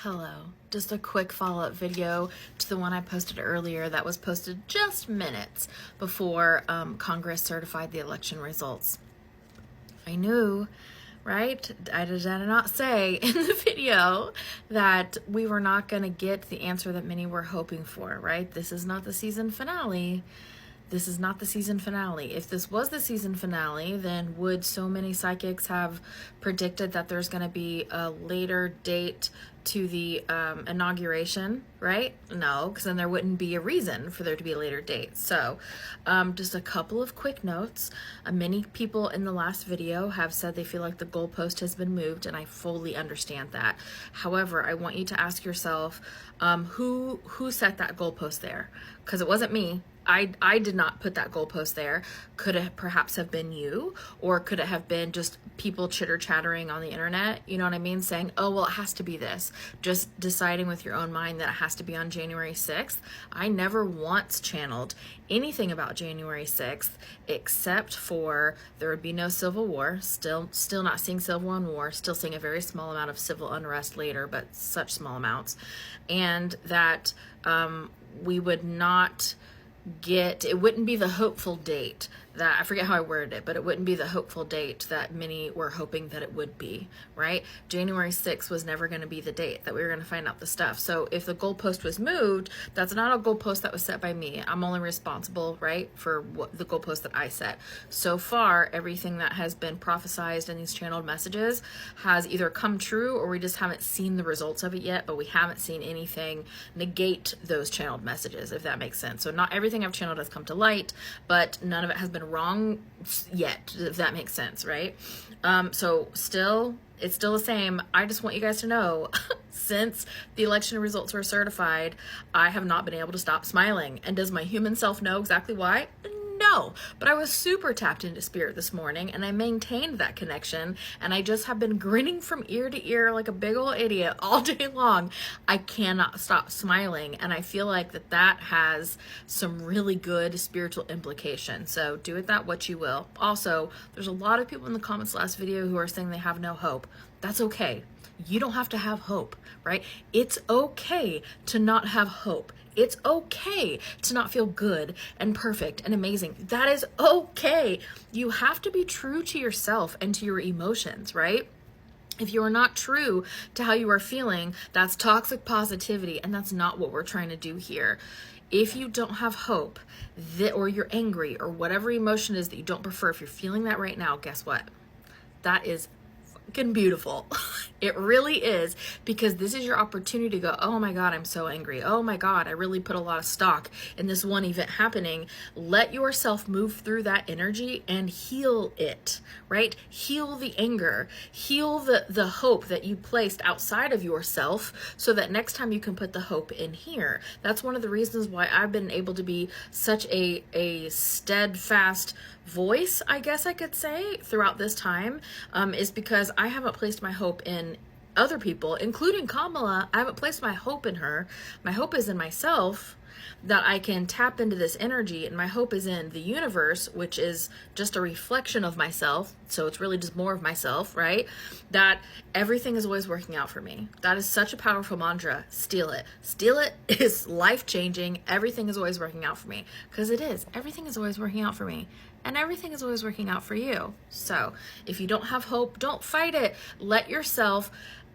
Hello. Just a quick follow-up video to the one I posted earlier that was posted just minutes before Congress certified the election results. I knew, right? I did not say in the video that we were not going to get the answer that many were hoping for, right? This is not the season finale. This is not the season finale. If this was the season finale, then would so many psychics have predicted that there's going to be a later date to the inauguration, right? No, because then there wouldn't be a reason for there to be a later date. So just a couple of quick notes. Many people in the last video have said they feel like the goalpost has been moved, and I fully understand that. However, I want you to ask yourself, who set that goalpost there? Because it wasn't me. I did not put that goalpost there. Could it perhaps have been you? Or could it have been just people chitter-chattering on the internet? You know what I mean? Saying, oh, well, it has to be this. Just deciding with your own mind that it has to be on January 6th. I never once channeled anything about January 6th except for there would be no civil war. Still not seeing civil war. Still seeing a very small amount of civil unrest later, but such small amounts. And that we would not it wouldn't be the hopeful date that, I forget how I worded it, but it wouldn't be the hopeful date that many were hoping that it would be, right? January 6th was never going to be the date that we were going to find out the stuff. So if the goalpost was moved, that's not a goalpost that was set by me. I'm only responsible, right, for what the goalpost that I set. So far, everything that has been prophesized in these channeled messages has either come true or we just haven't seen the results of it yet, but we haven't seen anything negate those channeled messages, if that makes sense. So not everything I've channeled has come to light, but none of it has been wrong yet, if that makes sense, right? So it's still the same. I just want you guys to know, since the election results were certified, I have not been able to stop smiling. And does my human self know exactly why? No, but I was super tapped into spirit this morning and I maintained that connection, and I just have been grinning from ear to ear like a big old idiot all day long. I cannot stop smiling, and I feel like that has some really good spiritual implication. So do with that what you will. Also, there's a lot of people in the comments last video who are saying they have no hope. That's okay. You don't have to have hope, right? It's okay to not have hope. It's okay to not feel good and perfect and amazing. That is okay. You have to be true to yourself and to your emotions, right? If you are not true to how you are feeling, that's toxic positivity, and that's not what we're trying to do here. If you don't have hope, or you're angry, or whatever emotion is that you don't prefer, if you're feeling that right now, guess what? That is fucking beautiful. It really is, because this is your opportunity to go, oh my God, I'm so angry. Oh my God, I really put a lot of stock in this one event happening. Let yourself move through that energy and heal it, right? Heal the anger, heal the hope that you placed outside of yourself, so that next time you can put the hope in here. That's one of the reasons why I've been able to be such a steadfast voice, I guess I could say, throughout this time, is because I haven't placed my hope in other people, including Kamala. I haven't placed my hope in her. My hope is in myself, that I can tap into this energy, and my hope is in the universe, which is just a reflection of myself. So it's really just more of myself, right? That everything is always working out for me. That is such a powerful mantra. Steal it. Steal it is life-changing. Everything is always working out for me, because it is. Everything is always working out for me. And everything is always working out for you. So if you don't have hope, don't fight it.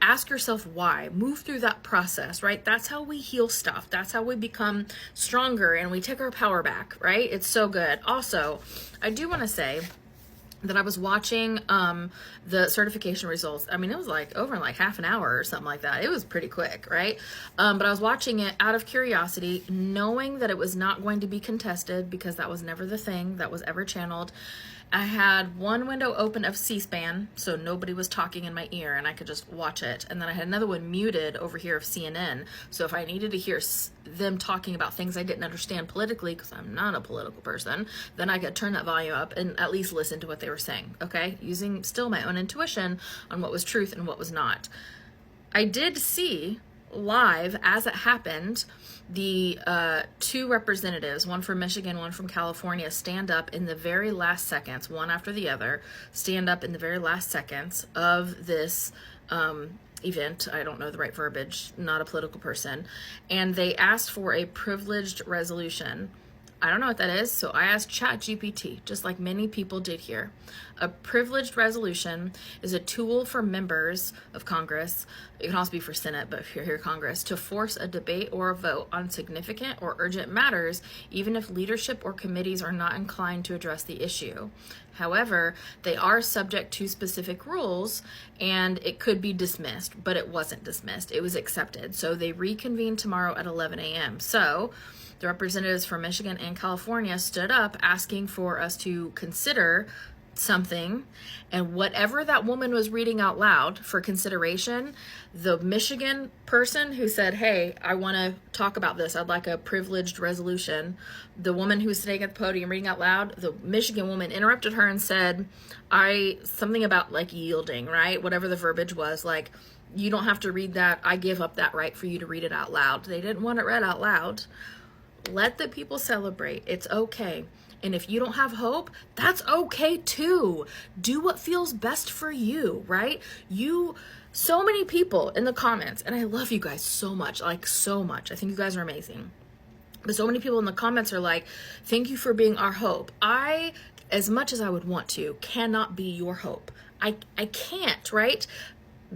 Ask yourself why. Move through that process, right? That's how we heal stuff. That's how we become stronger and we take our power back, right? It's so good. Also, I do want to say that I was watching the certification results. I mean, it was like over in like half an hour or something like that. It was pretty quick, right? But I was watching it out of curiosity, knowing that it was not going to be contested, because that was never the thing that was ever channeled. I had one window open of C-SPAN, so nobody was talking in my ear and I could just watch it. And then I had another one muted over here of CNN. So if I needed to hear them talking about things I didn't understand politically, because I'm not a political person, then I could turn that volume up and at least listen to what they were saying, okay? Using still my own intuition on what was truth and what was not. I did see live, as it happened, the two representatives, one from Michigan, one from California, stand up in the very last seconds, one after the other, stand up in the very last seconds of this event. I don't know the right verbiage, not a political person. And they asked for a privileged resolution. I don't know what that is, so I asked ChatGPT, just like many people did here. A privileged resolution is a tool for members of Congress, it can also be for Senate, but if you're here, Congress, to force a debate or a vote on significant or urgent matters, even if leadership or committees are not inclined to address the issue. However, they are subject to specific rules, and it could be dismissed, but it wasn't dismissed. It was accepted. So they reconvene tomorrow at 11 a.m. So the representatives from Michigan and California stood up asking for us to consider something, and whatever that woman was reading out loud for consideration, the Michigan person who said, hey, I want to talk about this, I'd like a privileged resolution, the woman who was sitting at the podium reading out loud, the Michigan woman interrupted her and said, something about like yielding, right? Whatever the verbiage was, like, you don't have to read that, I give up that right for you to read it out loud. They didn't want it read out loud. Let the people celebrate. It's okay. And if you don't have hope, that's okay too. Do what feels best for you, right? So many people in the comments, and I love you guys so much, like so much. I think you guys are amazing. But so many people in the comments are like, thank you for being our hope. I, as much as I would want to, cannot be your hope. I can't, right?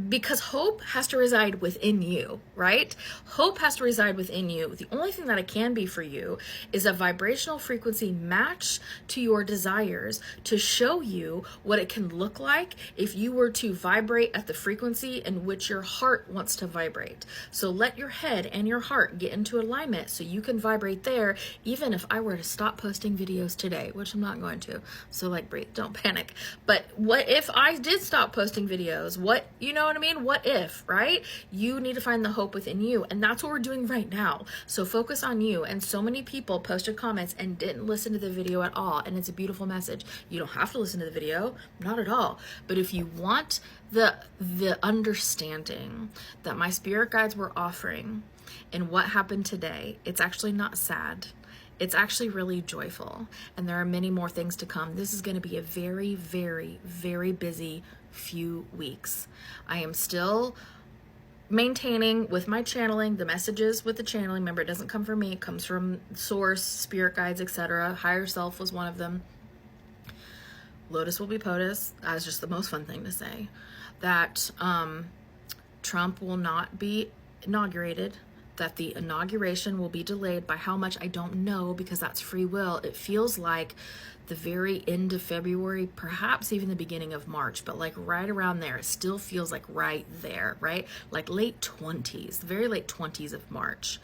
Because hope has to reside within you, right? Hope has to reside within you. The only thing that it can be for you is a vibrational frequency match to your desires to show you what it can look like if you were to vibrate at the frequency in which your heart wants to vibrate. So let your head and your heart get into alignment so you can vibrate there, even if I were to stop posting videos today, which I'm not going to. So like, breathe, don't panic. But what if I did stop posting videos? You know what I mean? What if, right? You need to find the hope within you. And that's what we're doing right now. So focus on you. And so many people posted comments and didn't listen to the video at all. And it's a beautiful message. You don't have to listen to the video, not at all. But if you want the understanding that my spirit guides were offering and what happened today, it's actually not sad. It's actually really joyful. And there are many more things to come. This is going to be a very, very, very busy few weeks. I am still maintaining with my channeling, the messages with the channeling. Remember, it doesn't come from me. It comes from source, spirit guides, etc. Higher self was one of them. Lotus will be POTUS. That's just the most fun thing to say. That Trump will not be inaugurated. That the inauguration will be delayed by how much I don't know, because that's free will. It feels like the very end of February, perhaps even the beginning of March, but like right around there. It still feels like right there, right? Like late 20s, the very late 20s of March,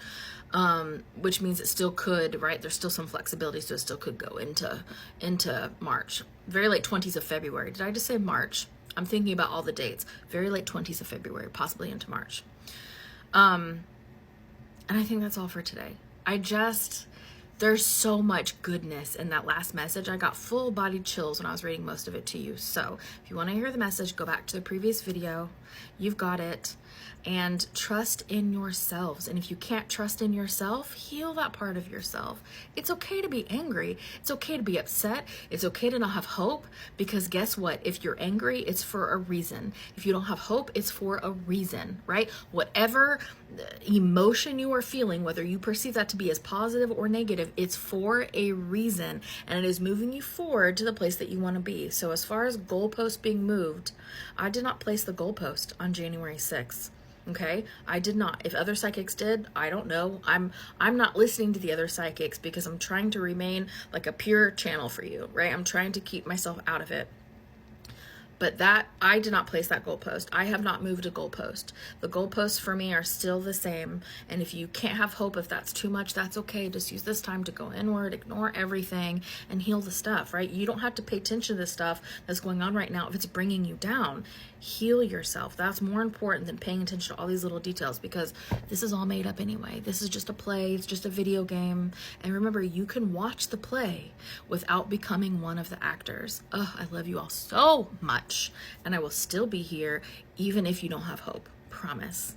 which means it still could, right? There's still some flexibility, so it still could go into March. Very late 20s of February. Did I just say March? I'm thinking about all the dates. Very late 20s of February, possibly into March. And I think that's all for today. There's so much goodness in that last message. I got full body chills when I was reading most of it to you. So if you want to hear the message, go back to the previous video. You've got it. And trust in yourselves. And if you can't trust in yourself, heal that part of yourself. It's okay to be angry. It's okay to be upset. It's okay to not have hope, because guess what? If you're angry, it's for a reason. If you don't have hope, it's for a reason, right? Whatever emotion you are feeling, whether you perceive that to be as positive or negative, it's for a reason, and it is moving you forward to the place that you want to be. So as far as goalposts being moved, I did not place the goalpost on January 6th. Okay, I did not. If other psychics did, I don't know. I'm not listening to the other psychics because I'm trying to remain like a pure channel for you, right? I'm trying to keep myself out of it. But that, I did not place that goalpost. I have not moved a goalpost. The goalposts for me are still the same. And if you can't have hope, if that's too much, that's okay. Just use this time to go inward, ignore everything, and heal the stuff, right? You don't have to pay attention to the stuff that's going on right now if it's bringing you down. Heal yourself. That's more important than paying attention to all these little details, because this is all made up anyway. This is just a play. It's just a video game. And remember, you can watch the play without becoming one of the actors. Oh, I love you all so much. And I will still be here even if you don't have hope. Promise.